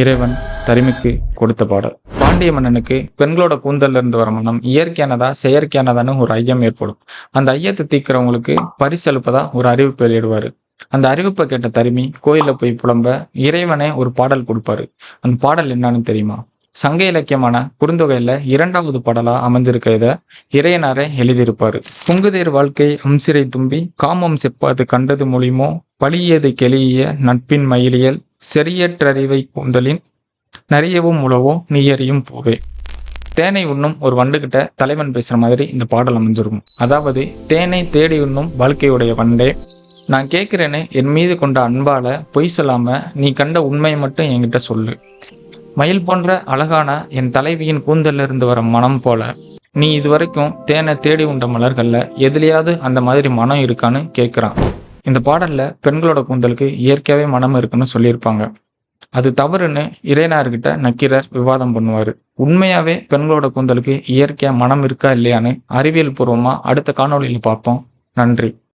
இறைவன் தருமிக்கு கொடுத்த பாடல். பாண்டிய மன்னனுக்கு பெண்களோட கூந்தல்ல இருந்து வர மனம் இயற்கையானதா செயற்கையானதான்னு ஒரு ஐயம் ஏற்படும். அந்த ஐயத்தை தீர்க்கிறவங்களுக்கு பரிசளிப்பதா ஒரு அறிவிப்பு வெளியிடுவாரு. அந்த அறிவிப்பை கேட்ட தருமி கோயில்ல போய் புலம்ப இறைவனே ஒரு பாடல் கொடுப்பாரு. அந்த பாடல் என்னன்னு தெரியுமா? சங்க இலக்கியமான குறுந்தொகையில 2வது பாடலா அமைஞ்சிருக்க இத இறையனாரே எழுதியிருப்பாரு. புங்குதேர் வாழ்க்கை அம்சிறை தும்பி காமம் செப்பாது கண்டது மொழிமோ பழியது கெளிய நட்பின் மயிலியல் செறியற்றறிவை கூந்தலின் நரியவும் உழவோ நீயறியும் பூவே. தேனை உண்ணும் ஒரு வண்டுகிட்ட தலைவன் பேசுற மாதிரி இந்த பாடல் அமைஞ்சிருக்கும். அதாவது, தேனை தேடி உண்ணும் வாழ்க்கையுடைய வண்டே, நான் கேட்கிறேன்னு என் மீது கொண்ட அன்பால பொய் சொல்லாம நீ கண்ட உண்மையை மட்டும் என்கிட்ட சொல்லு. மயில் போன்ற அழகான என் தலைவியின் கூந்தல்ல இருந்து வர மனம் போல நீ இதுவரைக்கும் தேனை தேடி உண்ட மலர்கள்ல எதுலையாவது அந்த மாதிரி மனம் இருக்கான்னு கேட்கிறான். இந்த பாடல்ல பெண்களோட கூந்தலுக்கு இயற்கையாவே மனம் இருக்குன்னு சொல்லியிருப்பாங்க. அது தவறுன்னு இறையனார்கிட்ட நக்கீரர் விவாதம் பண்ணுவாரு. உண்மையாவே பெண்களோட கூந்தலுக்கு இயற்கையா மனம் இருக்கா இல்லையான்னு அறிவியல் பூர்வமா அடுத்த காணொளியில் பார்ப்போம். நன்றி.